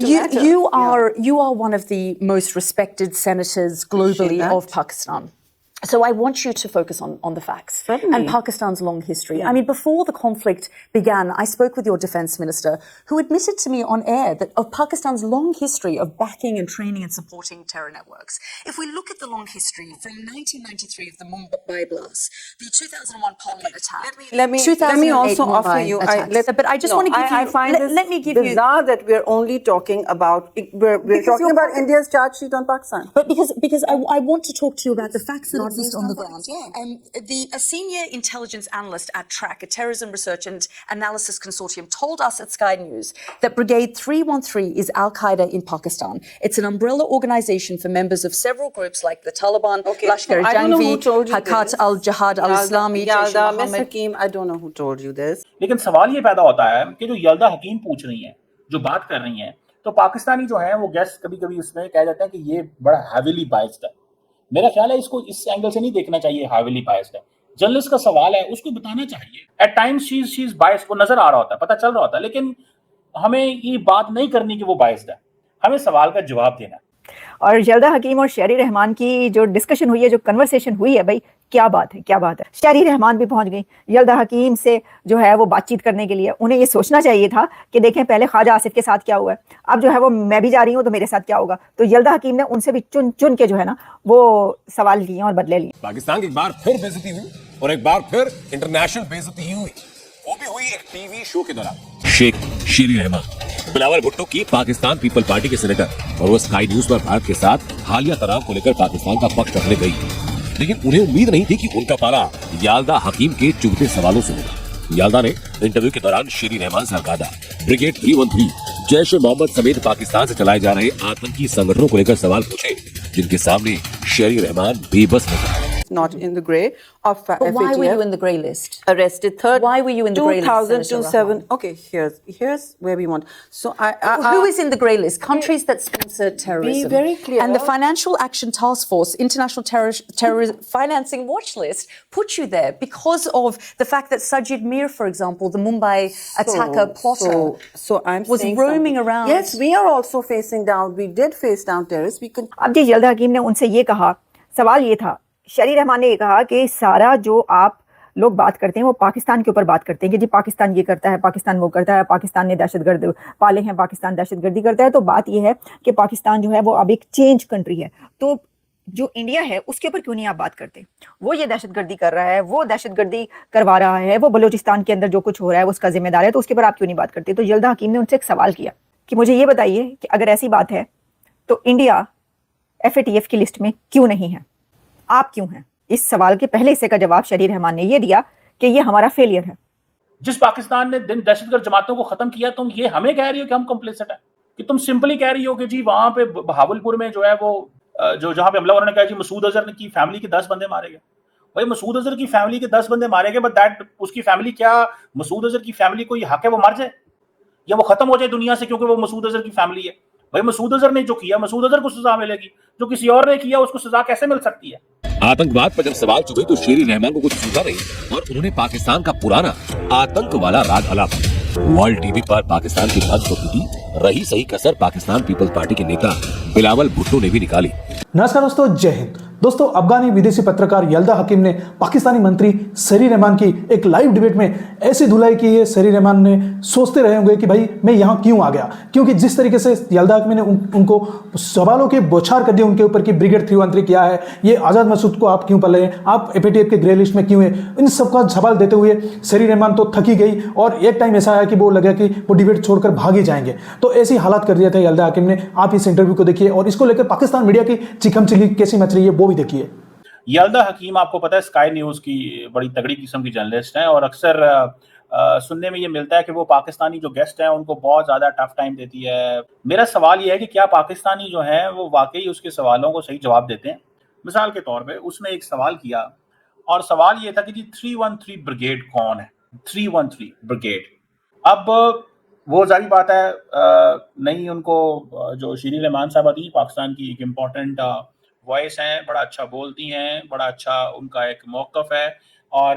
You are one of the most respected senators globally of Pakistan. So I want you to focus on the facts and Pakistan's long history. I mean, before the conflict began, I spoke with your defense minister, who admitted to me on air that of Pakistan's long history of backing and training and supporting terror networks. If we look at the long history from 1993 of the Mumbai blast, the 2001 Parliament attack, let me also offer you. But I just want to give you. I find let me give bizarre that we're only talking about India's charge sheet on Pakistan. But because I want to talk to you about the facts that on the ground. A senior intelligence analyst at TRAC, a terrorism research and analysis consortium, told us at Sky News that Brigade 313 is Al-Qaeda in Pakistan. It's an umbrella organization for members of several groups like the Taliban, Lashkar-e-Jhangvi, Hakat al-Jihad al-Islami, Yalda, Miss Hakeem, I don't know who told you this. لیکن سوال یہ پیدا ہوتا ہے کہ جو یلدا حکیم پوچھ رہی ہیں، جو بات کر رہی ہیں، تو پاکستانی جو ہیں وہ گیسٹ کبھی کبھی اس میں کہہ جاتے ہیں کہ یہ بڑا ہیویلی بائسڈ ہے. میرا خیال ہے اس کو اس اینگل سے نہیں دیکھنا چاہیے ہیویلی بائسڈ ہے. جرنلسٹ کا سوال ہے، اس کو بتانا چاہیے. At times she is biased, وہ نظر آ رہا ہوتا ہے، پتہ چل رہا ہوتا ہے، لیکن ہمیں یہ بات نہیں کرنی کہ وہ بائسڈ ہے. ہمیں سوال کا جواب دینا ہے. اور یلدا حکیم اور شہری رحمان کی جو ڈسکشن ہوئی ہے، جو کنورسیشن ہوئی ہے، بھائی کیا بات ہے، کیا بات ہے. شہری رحمان بھی پہنچ گئی یلدا حکیم سے جو ہے وہ بات چیت کرنے کے لیے. انہیں یہ سوچنا چاہیے تھا کہ دیکھیں پہلے خواجہ آصف کے ساتھ کیا ہوا ہے، اب جو ہے وہ میں بھی جا رہی ہوں تو میرے ساتھ کیا ہوگا. تو یلدا حکیم نے ان سے بھی چن کے جو ہے نا وہ سوال لیے اور بدلے لیے. پاکستان کی ایک بار پھر بے عزتی ہوئی اور ایک بار پھر انٹرنیشنل بے عزتی ہوئی، وہ بھی ہوئی ایک ٹی وی شو کے دوران. شیخ شیری رحمان بلاول بھٹو کی پاکستان پیپل پارٹی کے سینیٹر، اور وہ اسکائی نیوز پر بھارت کے ساتھ حالیہ تناؤ کو لے کر پاکستان کا پکش رکھنے گئی، لیکن انہیں امید نہیں تھی کہ ان کا پارا یلدا حکیم کے چبھتے سوالوں سے ہوگا. یلدا نے انٹرویو کے دوران شیری رحمان سے القاعدہ، بریگیڈ 313، جیش محمد سمیت پاکستان سے چلائے جا رہے آتنکی سنگٹھنوں کو لے کر سوال پوچھے، جن کے سامنے شیری رحمان بے بس نظر. Not in the grey of FATF. Why were you in the grey list? Arrested 3rd. Why were you in the grey list? 2007. Okay, here's where we want. So who is in the grey list? Countries that sponsor terrorism. Be very clear. And the Financial Action Task Force, International Terrorism Financing Watch List, put you there because of the fact that Sajid Mir, for example, the Mumbai attacker plotter, was roaming around. Yes, we are also facing down. We did face down terrorists. اب جی یلدا حکیم نے ان سے یہ کہا، سوال یہ تھا، شیری رحمان نے یہ کہا کہ سارا جو آپ لوگ بات کرتے ہیں وہ پاکستان کے اوپر بات کرتے ہیں کہ جی پاکستان یہ کرتا ہے، پاکستان وہ کرتا ہے، پاکستان نے دہشت گرد پالے ہیں، پاکستان دہشت گردی کرتا ہے. تو بات یہ ہے کہ پاکستان جو ہے وہ اب ایک چینج کنٹری ہے، تو جو انڈیا ہے اس کے اوپر کیوں نہیں آپ بات کرتے؟ وہ یہ دہشت گردی کر رہا ہے، وہ دہشت گردی کروا رہا ہے، وہ بلوچستان کے اندر جو کچھ ہو رہا ہے وہ اس کا ذمہ دار ہے، تو اس کے اوپر آپ کیوں نہیں بات کرتے؟ تو یلدا حکیم نے ان سے ایک سوال کیا کہ مجھے یہ بتائیے کہ اگر ایسی بات ہے تو انڈیا FATF کی لسٹ میں کیوں نہیں ہے، آپ کیوں ہیں؟ اس سوال کے پہلے حصے کا جواب شیری رحمان نے یہ دیا کہ یہ ہمارا فیلئر ہے. جس پاکستان نے دہشت گرد جماعتوں کو ختم کیا، تم یہ ہمیں کہہ رہی ہو کہ ہم کمپلیسٹ ہیں؟ کہ تم سمپلی کہہ رہی ہو کہ جی وہاں پہ بہاولپور میں جو ہے وہ جہاں پہ حملہ انہوں نے کہا جی مسعود اظہر کی فیملی کے 10 بندے مارے گئے. بھائی مسعود اظہر کی فیملی کے 10 بندے مارے گئے، بٹ دیٹ اس کی فیملی، کیا مسعود اظہر کی فیملی کو یہ حق ہے وہ مر جائے یا وہ ختم ہو جائے دنیا سے کیونکہ وہ مسعود اظہر کی فیملی ہے؟ بھائی مسعود اظہر نے جو کیا مسعود اظہر کو سزا ملے گی، جو کسی اور نے کیا اس کو سزا کیسے مل سکتی ہے؟ آتنکواد پر جب سوال چکے تو شیری رحمان کو کچھ سوچا نہیں اور انہوں نے پاکستان کا پرانا آتنک والا راگ الاپا. ورلڈ ٹی وی پر پاکستان کی بند کو ٹوٹی رہی صحیح کسر پاکستان پیپلز پارٹی کے نیتا بلاول بھٹو نے بھی نکالی. نمسکار دوستو، جے ہند. دوستو، افغانی ودیسی پترکار یلدا حکیم نے پاکستانی منتری شیری رحمان کی ایک لائیو ڈیبیٹ میں ایسی دھلائی کی ہے، شیری رحمان نے سوچتے رہے ہوں گے کہ بھائی میں یہاں کیوں آ گیا، کیونکہ جس طریقے سے یلدا حکیم نے ان کو سوالوں کے بوچھار کر دیا ان کے اوپر کہ بریگیڈ 313 کیا ہے، یہ آزاد مسعود کو آپ کیوں پلے ہیں، آپ FATF کے گرے لسٹ میں کیوں ہیں، ان سب کا سوال دیتے ہوئے شیری رحمان تو تھکی گئی اور ایک ٹائم ایسا آیا کہ وہ لگا کہ وہ ڈیبیٹ چھوڑ کر بھاگ ہی جائیں گے. تو ایسی حالات کر دیا تھا یلدا حکیم نے. آپ اس انٹرویو کو دیکھیے اور اس کو لے کر پاکستان میڈیا کی چیخم چلی کیسی مچ رہی ہے وہ بھی دیکھیے. یلدا حکیم آپ کو پتہ ہے اسکائی نیوز کی بڑی تگڑی قسم کی جرنلسٹ ہیں، اور اکثر سننے میں یہ ملتا ہے کہ وہ پاکستانی جو گیسٹ ہیں ان کو بہت زیادہ ٹف ٹائم دیتی ہے. میرا سوال یہ ہے کہ کیا پاکستانی جو ہیں وہ واقعی اس کے سوالوں کو صحیح جواب دیتے ہیں؟ مثال کے طور پہ اس نے ایک سوال کیا اور سوال یہ تھا کہ جی 313 بریگیڈ کون ہے؟ 313 بریگیڈ. اب وہ ظاہری بات ہے نہیں، ان کو جو شیری رحمان صاحبہ تھی پاکستان کی ایک امپورٹنٹ وائس ہیں، بڑا اچھا بولتی ہیں، بڑا اچھا ان کا ایک موقف ہے، اور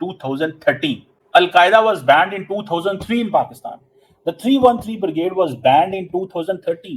2013, Al-Qaeda was banned in 2003 in Pakistan. The 313 brigade was banned in 2013.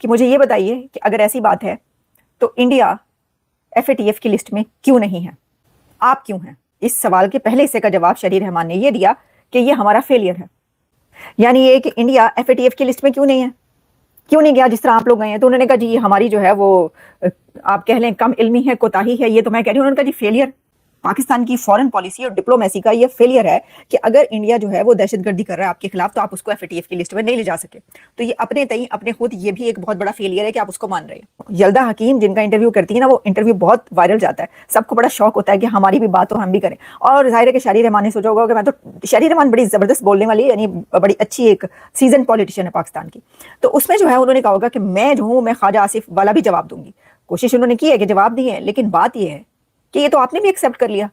کہ مجھے یہ بتائیے کہ اگر ایسی بات ہے تو انڈیا FATF کی لسٹ میں کیوں نہیں ہے؟ آپ کیوں ہیں؟ اس سوال کے پہلے حصے کا جواب شری رحمان نے یہ دیا کہ یہ ہمارا فیلئر ہے. یعنی یہ کہ انڈیا FATF کی لسٹ میں کیوں نہیں ہے، کیوں نہیں گیا جس طرح آپ لوگ گئے ہیں. تو انہوں نے کہا جی یہ ہماری جو ہے وہ آپ کہہ لیں کم علمی ہے، کوتاہی ہے. یہ تو میں کہہ رہی ہوں، انہوں نے کہا جی فیلئر. پاکستان کی فورن پالیسی اور ڈپلومیسی کا یہ فیلئر ہے کہ اگر انڈیا جو ہے وہ دہشت گردی کر رہا ہے آپ کے خلاف تو آپ اس کو FATF کی لسٹ میں نہیں لے جا سکے. تو یہ اپنے تئیں اپنے خود یہ بھی ایک بہت بڑا فیلئر ہے کہ آپ اس کو مان رہے ہیں. یلدا حکیم جن کا انٹرویو کرتی ہے نا، وہ انٹرویو بہت وائرل جاتا ہے، سب کو بڑا شوق ہوتا ہے کہ ہماری بھی بات ہو، ہم بھی کریں. اور ظاہر ہے کہ شری رحمان نے سوچا ہوگا کہ میں تو، شری رحمان بڑی زبردست بولنے والی، یعنی بڑی اچھی ایک سیزن پولیٹیشین ہے پاکستان کی. تو اس میں جو ہے انہوں نے کہا ہوگا کہ میں جو ہوں میں خواجہ آصف والا بھی جواب دوں گی. کوشش انہوں نے کی ہے کہ جواب دی ہے، لیکن بات یہ ہے کہ یہ تو آپ نے بھی ایکسیپٹ کر لیا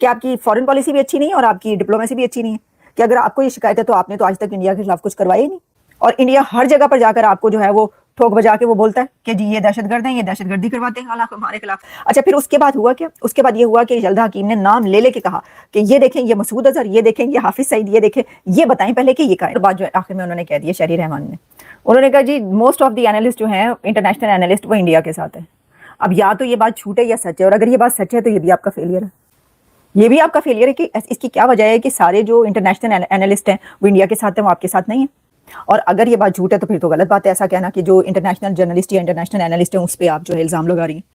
کہ آپ کی فورن پالیسی بھی اچھی نہیں ہے اور آپ کی ڈپلومیسی بھی اچھی نہیں ہے. کہ اگر آپ کو یہ شکایت ہے تو آپ نے تو آج تک انڈیا کے خلاف کچھ کروایا ہی نہیں. اور انڈیا ہر جگہ پر جا کر آپ کو جو ہے وہ ٹھوک بجا کے وہ بولتا ہے کہ جی یہ دہشت گرد ہیں، یہ دہشت گردی کرواتے ہیں ہمارے خلاف. اچھا پھر اس کے بعد ہوا کیا؟ اس کے بعد یہ ہوا کہ یلدا حکیم نے نام لے لے کے کہا کہ یہ دیکھیں یہ مسعود اظہر، یہ دیکھیں یہ حافظ سعید، یہ دیکھیں، یہ بتائیں پہلے کہ یہ کا ہے. بعد جو آخر میں انہوں نے کہہ دیا شری رحمان نے، انہوں نے کہا جی موسٹ آف دی اینالسٹ جو ہیں انٹرنیشنل اینالسٹ وہ انڈیا کے ساتھ ہیں. اب یا تو یہ بات جھوٹ ہے یا سچ ہے، اور اگر یہ بات سچ ہے تو یہ بھی آپ کا فیلئر ہے. یہ بھی آپ کا فیلئر ہے کہ اس کی کیا وجہ ہے کہ سارے جو انٹرنیشنل اینالسٹ ہیں وہ انڈیا کے ساتھ ہیں، وہ آپ کے ساتھ نہیں ہیں. اور اگر یہ بات جھوٹ ہے تو پھر تو غلط بات ہے ایسا کہنا کہ جو انٹرنیشنل جرنلسٹ یا انٹرنیشنل اینالسٹ ہیں اس پہ آپ جو ہے الزام لگا رہی ہیں.